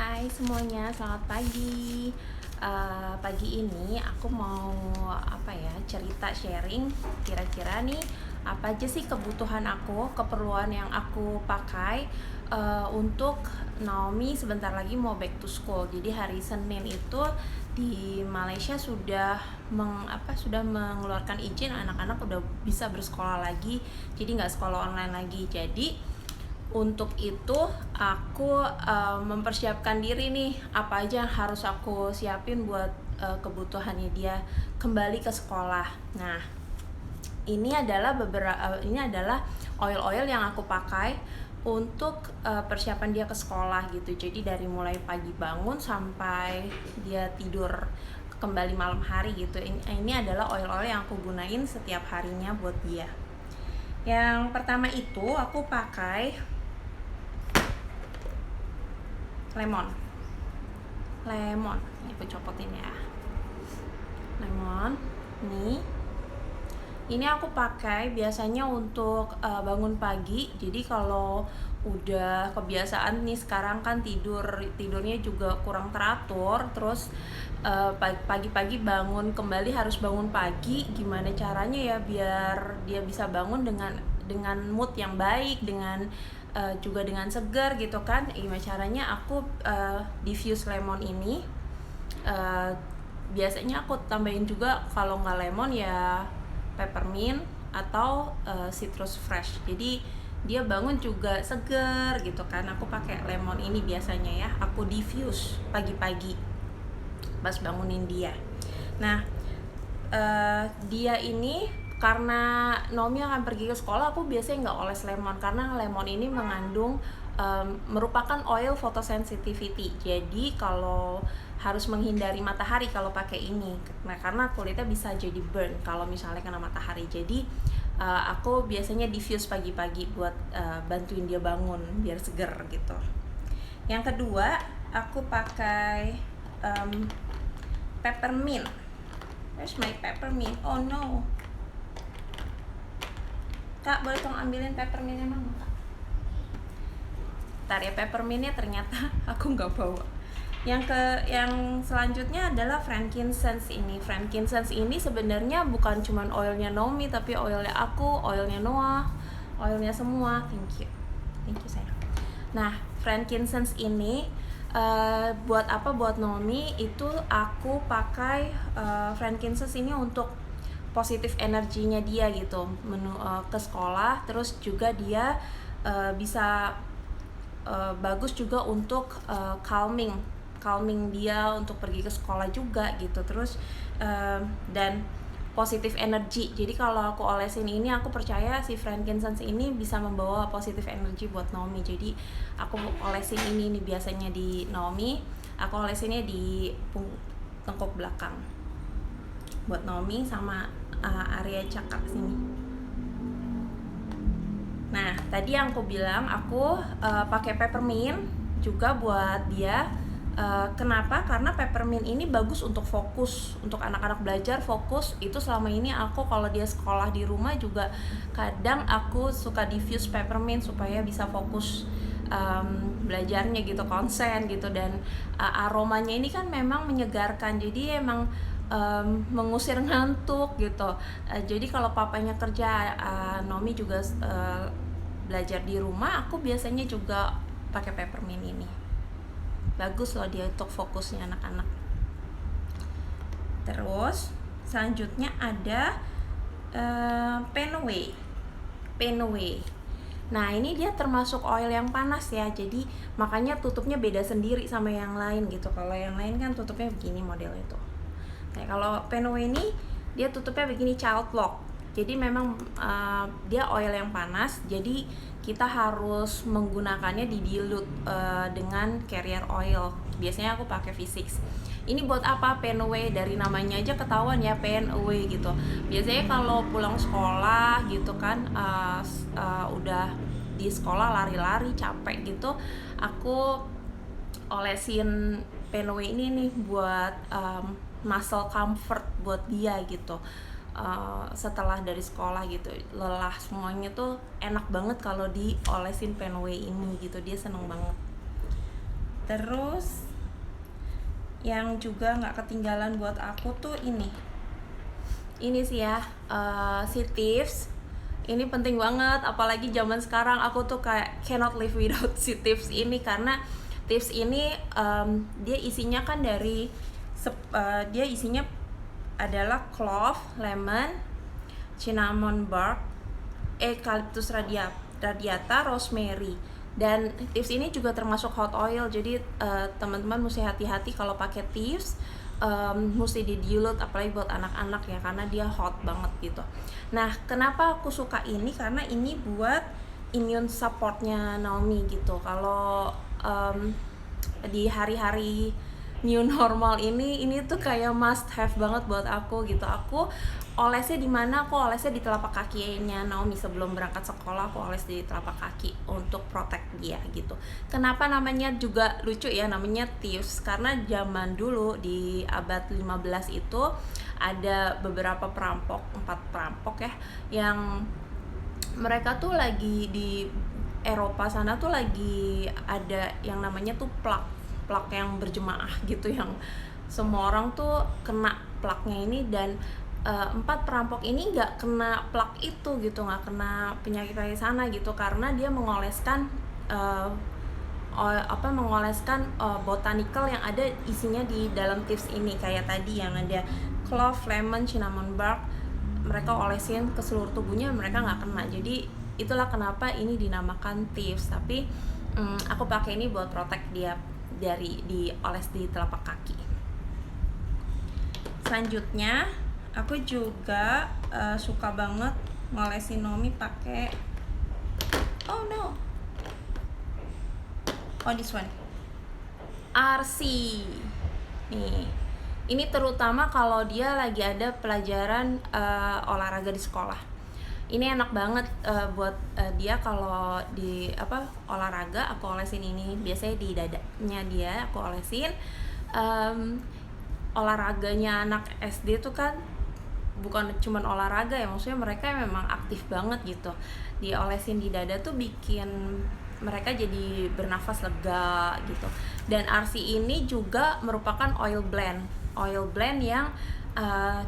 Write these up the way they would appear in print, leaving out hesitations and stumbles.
Hai semuanya, selamat pagi. Pagi ini aku mau cerita sharing. Kira-kira nih apa aja sih kebutuhan aku, keperluan yang aku pakai untuk Naomi sebentar lagi mau back to school. Jadi hari Senin itu di Malaysia sudah mengeluarkan izin anak-anak udah bisa bersekolah lagi. Jadi nggak sekolah online lagi. Jadi untuk itu aku mempersiapkan diri nih, apa aja yang harus aku siapin buat kebutuhannya dia kembali ke sekolah. Nah, ini adalah oil-oil yang aku pakai untuk persiapan dia ke sekolah gitu. Jadi dari mulai pagi bangun sampai dia tidur kembali malam hari gitu. Ini adalah oil-oil yang aku gunain setiap harinya buat dia. Yang pertama itu aku pakai lemon. Ini aku copotin ya. Lemon ini aku pakai biasanya untuk bangun pagi. Jadi kalau udah kebiasaan nih sekarang kan tidurnya juga kurang teratur, terus pagi-pagi bangun kembali harus bangun pagi, gimana caranya ya biar dia bisa bangun dengan mood yang baik, juga dengan segar gitu kan. Gimana caranya aku diffuse lemon ini, biasanya aku tambahin juga kalau nggak lemon ya peppermint atau citrus fresh. Jadi dia bangun juga segar gitu kan. Aku pakai lemon ini biasanya ya, aku diffuse pagi-pagi pas bangunin dia. Nah, dia ini karena Naomi akan pergi ke sekolah, aku biasanya nggak oles lemon karena lemon ini mengandung merupakan oil photosensitivity. Jadi kalau harus menghindari matahari kalau pakai ini. Nah, karena kulitnya bisa jadi burn kalau misalnya kena matahari. Jadi aku biasanya diffuse pagi-pagi buat bantuin dia bangun biar seger gitu. Yang kedua, aku pakai peppermint. Where's my peppermint? Oh no. Kak, boleh tolong ambilin peppermintnya mama, Kak? Ntar ya, peppermintnya ternyata aku nggak bawa. Yang selanjutnya adalah frankincense ini. Frankincense ini sebenarnya bukan cuman oilnya Naomi, tapi oilnya aku, oilnya Noah, oilnya semua. Thank you sayang. Nah, frankincense ini buat apa? Buat Naomi itu aku pakai frankincense ini untuk positif energinya dia gitu ke sekolah. Terus juga dia bisa bagus juga untuk calming dia untuk pergi ke sekolah juga gitu. Terus dan positif energi. Jadi kalau aku olesin ini, aku percaya si frankincense ini bisa membawa positif energi buat Naomi. Jadi aku olesin ini nih biasanya di Naomi. Aku olesinnya di tengkuk belakang buat Naomi sama area cakap sini. Nah, tadi yang aku bilang aku pakai peppermint juga buat dia. Kenapa? Karena peppermint ini bagus untuk fokus, untuk anak-anak belajar fokus. Itu selama ini aku kalau dia sekolah di rumah juga kadang aku suka diffuse peppermint supaya bisa fokus belajarnya gitu, konsen gitu. Dan aromanya ini kan memang menyegarkan, jadi emang mengusir ngantuk gitu. Jadi kalau papanya kerja, Naomi juga belajar di rumah, aku biasanya juga pakai peppermint ini. Bagus loh dia untuk fokusnya anak-anak. Terus selanjutnya ada Penaway. Nah, ini dia termasuk oil yang panas ya, jadi makanya tutupnya beda sendiri sama yang lain gitu. Kalau yang lain kan tutupnya begini modelnya tuh. Nah, kalau Penaway ini dia tutupnya begini child lock. Jadi memang dia oil yang panas, jadi kita harus menggunakannya di dilute dengan carrier oil. Biasanya aku pakai V6. Ini buat apa Penaway? Dari namanya aja ketahuan ya, Penaway gitu. Biasanya kalau pulang sekolah gitu kan, udah di sekolah lari-lari capek gitu, aku olesin Penaway ini nih buat muscle comfort buat dia gitu. Setelah dari sekolah gitu lelah semuanya tuh, enak banget kalau diolesin Penaway ini gitu, dia seneng banget. Terus yang juga nggak ketinggalan buat aku tuh ini sih ya, si tips ini penting banget, apalagi zaman sekarang. Aku tuh kayak cannot live without si tips ini, karena tips ini dia isinya kan dari dia isinya adalah clove, lemon, cinnamon bark, eucalyptus radiata, rosemary. Dan tips ini juga termasuk hot oil, jadi teman-teman mesti hati-hati kalau pakai tips, mesti di-dilute, apalagi buat anak-anak ya, karena dia hot banget gitu. Nah, kenapa aku suka ini? Karena ini buat immune supportnya Naomi gitu. Kalau di hari-hari new normal ini tuh kayak must have banget buat aku gitu. Aku olesnya di mana? Aku olesnya di telapak kakinya Naomi. Sebelum berangkat sekolah aku oles di telapak kaki untuk protect dia gitu. Kenapa namanya juga lucu ya, namanya tips? Karena zaman dulu di abad 15 itu ada beberapa perampok, 4 perampok ya, yang mereka tuh lagi di Eropa sana tuh lagi ada yang namanya tuh plak yang berjemaah gitu, yang semua orang tuh kena plaknya ini. Dan 4 perampok ini nggak kena plak itu gitu, nggak kena penyakit sana gitu, karena dia mengoleskan botanical yang ada isinya di dalam tips ini, kayak tadi yang ada clove, lemon, cinnamon bark. Mereka olesin ke seluruh tubuhnya, mereka nggak kena. Jadi itulah kenapa ini dinamakan tips. Tapi aku pakai ini buat protect dia dari dioles di telapak kaki. Selanjutnya aku juga suka banget ngolesin Nomi pakai this one, RC nih. Ini terutama kalau dia lagi ada pelajaran olahraga di sekolah. Ini enak banget buat dia kalau di olahraga. Aku olesin ini biasanya di dadanya dia, aku olesin. Olahraganya anak SD tuh kan bukan cuma olahraga ya, maksudnya mereka memang aktif banget gitu. Diolesin di dada tuh bikin mereka jadi bernafas lega gitu. Dan RC ini juga merupakan oil blend yang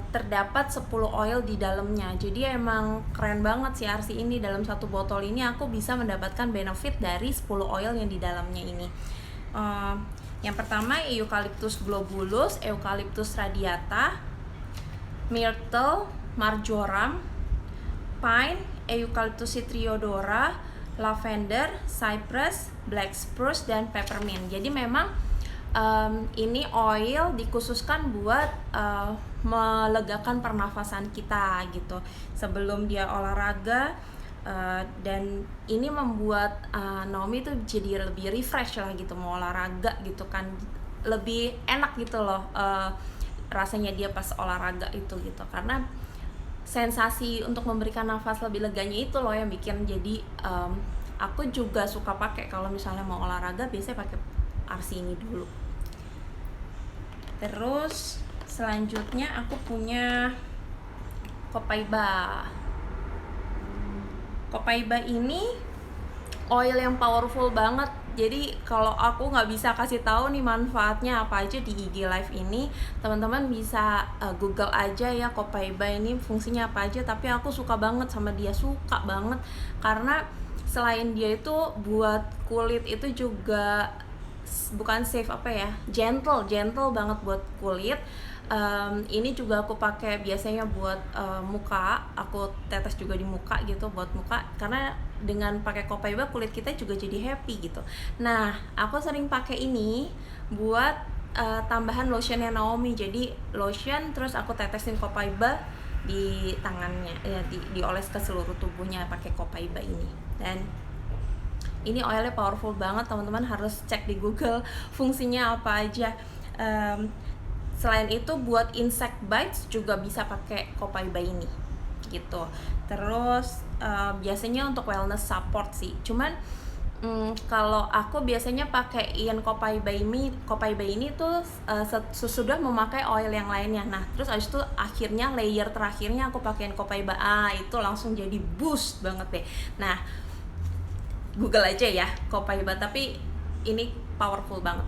terdapat 10 oil di dalamnya. Jadi emang keren banget si RC ini. Dalam satu botol ini aku bisa mendapatkan benefit dari 10 oil yang di dalamnya ini. Yang pertama Eucalyptus globulus, Eucalyptus radiata, Myrtle, Marjoram, Pine, Eucalyptus citriodora, Lavender, Cypress, Black Spruce, dan Peppermint. Jadi memang ini oil dikhususkan buat melegakan pernafasan kita gitu sebelum dia olahraga, dan ini membuat Naomi tuh jadi lebih refresh lah gitu, mau olahraga gitu kan, lebih enak gitu loh rasanya dia pas olahraga itu gitu, karena sensasi untuk memberikan nafas lebih leganya itu loh yang bikin jadi aku juga suka pakai kalau misalnya mau olahraga, biasanya pakai RC ini dulu. Terus selanjutnya aku punya Copaiba. Copaiba ini oil yang powerful banget. Jadi kalau aku nggak bisa kasih tahu nih manfaatnya apa aja di IG Live ini, teman-teman bisa Google aja ya Copaiba ini fungsinya apa aja. Tapi aku suka banget sama dia, suka banget, karena selain dia itu buat kulit itu juga bukan safe gentle banget buat kulit. Ini juga aku pakai biasanya buat muka, aku tetes juga di muka gitu buat muka, karena dengan pakai Copaiba kulit kita juga jadi happy gitu. Nah, aku sering pakai ini buat tambahan lotionnya Naomi. Jadi lotion terus aku tetesin Copaiba di tangannya ya, dioles ke seluruh tubuhnya pakai Copaiba ini. Dan ini oilnya powerful banget, teman-teman harus cek di Google fungsinya apa aja. Selain itu buat insect bites juga bisa pakai Copaiba ini gitu. Terus biasanya untuk wellness support sih. Cuman kalau aku biasanya pakaiin Copaiba ini tuh sesudah memakai oil yang lainnya. Nah, terus abis itu akhirnya layer terakhirnya aku pakaiin Copaiba. Itu langsung jadi boost banget deh. Nah, Google aja ya Copaiba, tapi ini powerful banget.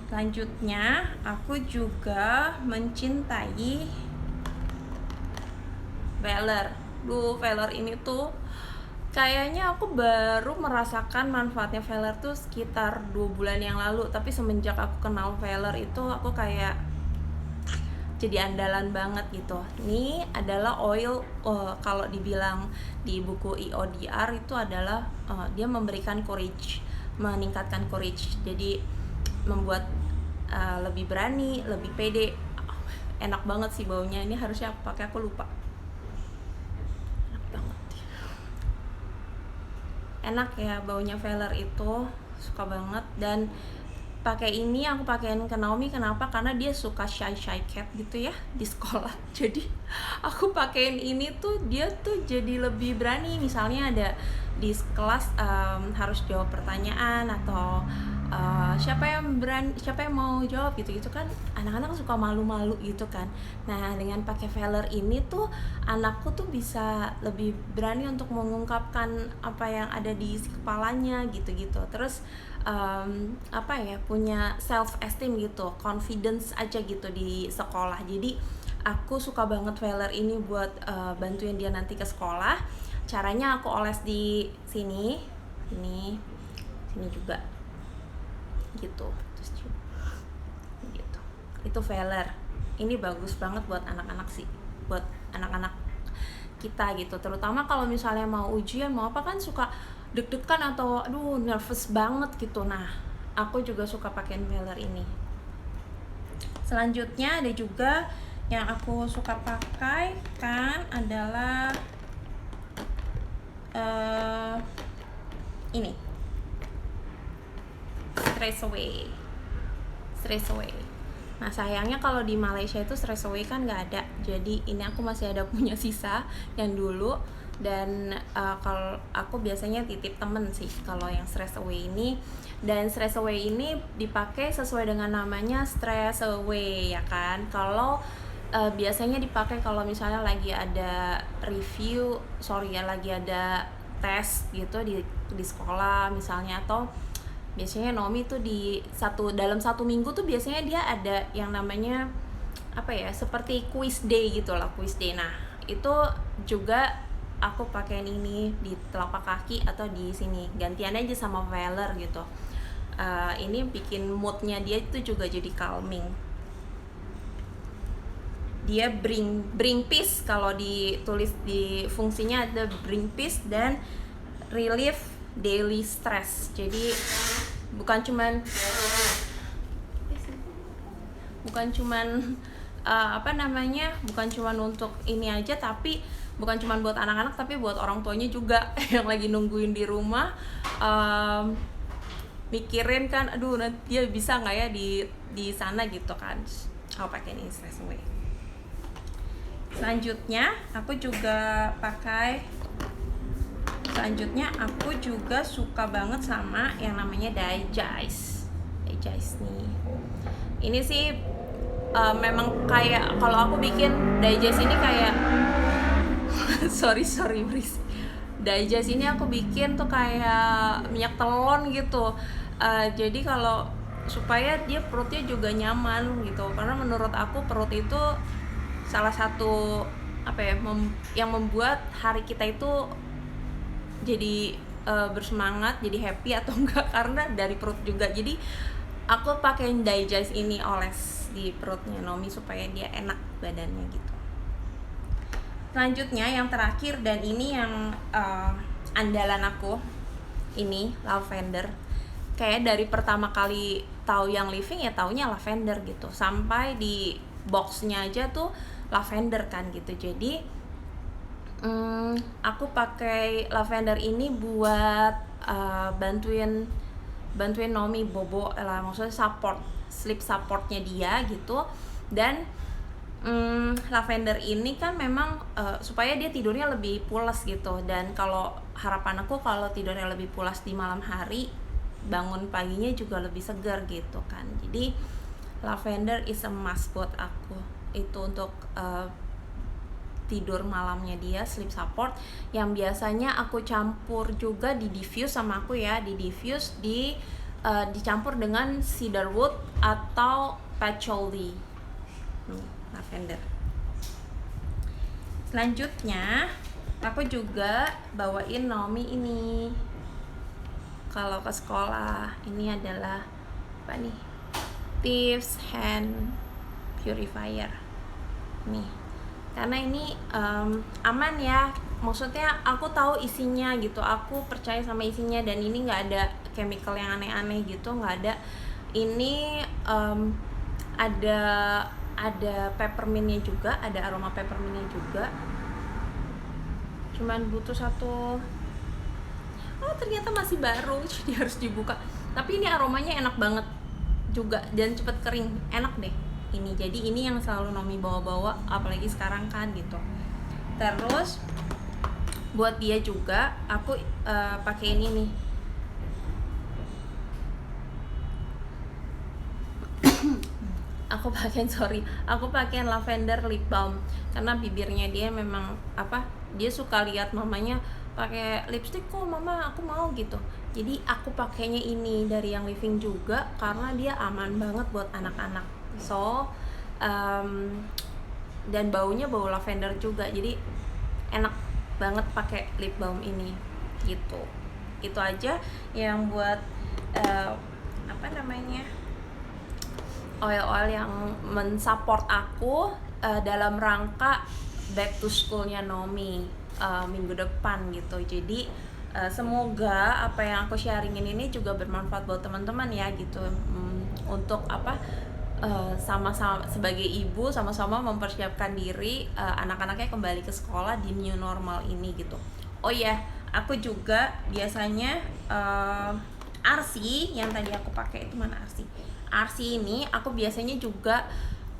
Selanjutnya aku juga mencintai Velar. Velar ini tuh kayaknya aku baru merasakan manfaatnya Velar tuh sekitar 2 bulan yang lalu. Tapi semenjak aku kenal Velar itu aku kayak jadi andalan banget gitu. Ini adalah oil, kalau dibilang di buku EODR itu adalah dia memberikan courage, meningkatkan courage. Jadi membuat lebih berani, lebih pede. Enak banget sih baunya. Ini harusnya aku pakai, aku lupa. Enak banget. Enak ya baunya Velar itu, suka banget. Dan pakai ini aku pakein ke Naomi, kenapa? Karena dia suka shy cat gitu ya di sekolah. Jadi aku pakein ini tuh dia tuh jadi lebih berani. Misalnya ada di kelas harus jawab pertanyaan atau siapa yang mau jawab gitu kan, anak-anak suka malu-malu gitu kan. Nah dengan pakai Velar ini tuh anakku tuh bisa lebih berani untuk mengungkapkan apa yang ada di kepalanya gitu. Terus punya self esteem gitu, confidence aja gitu di sekolah. Jadi aku suka banget Velar ini buat bantuin dia nanti ke sekolah. Caranya aku oles di sini juga gitu. Terus gitu. Itu Velar. Ini bagus banget buat anak-anak sih, buat anak-anak kita gitu. Terutama kalau misalnya mau ujian, mau apa kan suka deg-degan atau aduh nervous banget gitu. Nah, aku juga suka pakai Velar ini. Selanjutnya ada juga yang aku suka pakai kan adalah ini Stress Away. Nah sayangnya kalau di Malaysia itu Stress Away kan nggak ada, jadi ini aku masih ada punya sisa yang dulu. Dan kalau aku biasanya titip temen sih kalau yang Stress Away ini. Dan Stress Away ini dipakai sesuai dengan namanya Stress Away ya kan. Kalau biasanya dipakai kalau misalnya lagi ada lagi ada tes gitu di sekolah misalnya, atau biasanya Naomi tuh dalam satu minggu tuh biasanya dia ada yang namanya seperti quiz day gitu lah, quiz day. Nah itu juga aku pakein ini di telapak kaki atau di sini, gantian aja sama Velar gitu. Ini bikin moodnya dia itu juga jadi calming. Dia bring peace, kalau ditulis di fungsinya ada bring peace dan relieve daily stress. Jadi bukan cuman bukan cuman untuk ini aja, tapi bukan cuman buat anak-anak tapi buat orang tuanya juga yang lagi nungguin di rumah, mikirin kan aduh nanti dia bisa nggak ya di sana gitu kan. Aku pakai ini Stress Away. Selanjutnya aku juga suka banget sama yang namanya Digest nih. Ini sih memang kayak kalau aku bikin Digest ini kayak sorry berisik. Digest ini aku bikin tuh kayak minyak telon gitu. Jadi kalau supaya dia perutnya juga nyaman gitu, karena menurut aku perut itu salah satu yang membuat hari kita itu jadi bersemangat, jadi happy atau enggak, karena dari perut juga. Jadi aku pakein Digest ini oles di perutnya Naomi supaya dia enak badannya gitu. Selanjutnya yang terakhir, dan ini yang andalan aku, ini lavender. Kayak dari pertama kali tahu yang Living ya taunya lavender gitu, sampai di boxnya aja tuh lavender kan gitu. Jadi aku pakai lavender ini buat bantuin Naomi bobo lah, maksudnya sleep supportnya dia gitu. Dan lavender ini kan memang supaya dia tidurnya lebih pulas gitu. Dan kalau harapan aku kalau tidurnya lebih pulas di malam hari, bangun paginya juga lebih segar gitu kan. Jadi lavender is a must buat aku itu untuk tidur malamnya dia, sleep support, yang biasanya aku campur juga di diffuse sama aku ya, di diffuse dicampur dengan cedarwood atau patchouli, lavender. Selanjutnya aku juga bawain Naomi ini kalau ke sekolah. Ini adalah apa nih, Thieves Hand Purifier nih, karena ini aman ya, maksudnya aku tahu isinya gitu, aku percaya sama isinya, dan ini nggak ada chemical yang aneh-aneh gitu, nggak ada. Ini ada peppermintnya juga, ada aroma peppermintnya juga. Cuman butuh satu, oh ternyata masih baru jadi harus dibuka, tapi ini aromanya enak banget juga dan cepet kering, enak deh ini. Jadi ini yang selalu Naomi bawa-bawa, apalagi sekarang kan gitu. Terus buat dia juga aku pakai ini nih, aku pakai lavender lip balm, karena bibirnya dia memang dia suka lihat mamanya pakai lipstick, kok mama aku mau gitu. Jadi aku pakainya ini dari yang Living juga, karena dia aman banget buat anak-anak. So dan baunya bau lavender juga, jadi enak banget pakai lip balm ini gitu. Itu aja yang buat oil-oil yang mensupport aku dalam rangka back to schoolnya Naomi minggu depan gitu. Jadi semoga apa yang aku sharingin ini juga bermanfaat buat teman-teman ya gitu, untuk sama-sama sebagai ibu sama-sama mempersiapkan diri anak-anaknya kembali ke sekolah di new normal ini gitu. Oh ya, aku juga biasanya RC yang tadi aku pakai itu, mana RC? RC ini aku biasanya juga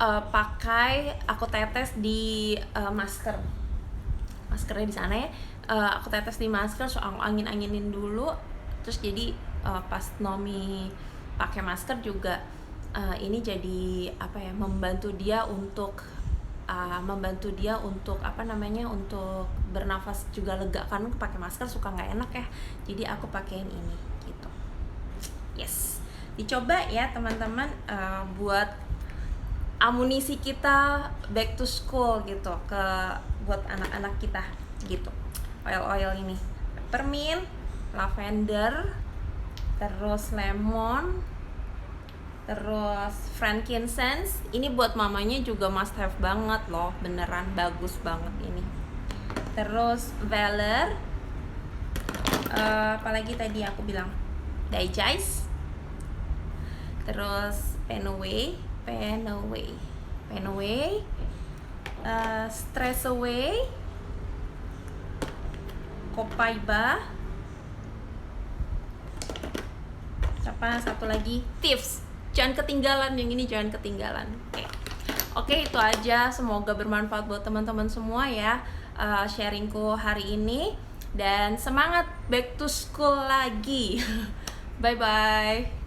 aku tetes di maskernya di sana ya. Aku tetes di masker, so aku angin-anginin dulu, terus jadi pas Naomi pakai masker juga ini jadi membantu dia untuk untuk bernafas juga lega, kan pakai masker suka nggak enak ya, jadi aku pakein ini gitu. Yes, dicoba ya teman-teman, buat amunisi kita back to school gitu, buat anak-anak kita gitu. Oil ini peppermint, lavender, terus lemon, terus frankincense. Ini buat mamanya juga must have banget loh, beneran bagus banget ini. Terus Veller, apalagi tadi aku bilang digest, terus Penaway, Stress Away, Copaiba, satu lagi Tips. Jangan ketinggalan, yang ini jangan ketinggalan. Oke, itu aja. Semoga bermanfaat buat teman-teman semua ya, sharingku hari ini. Dan semangat back to school lagi. Bye bye.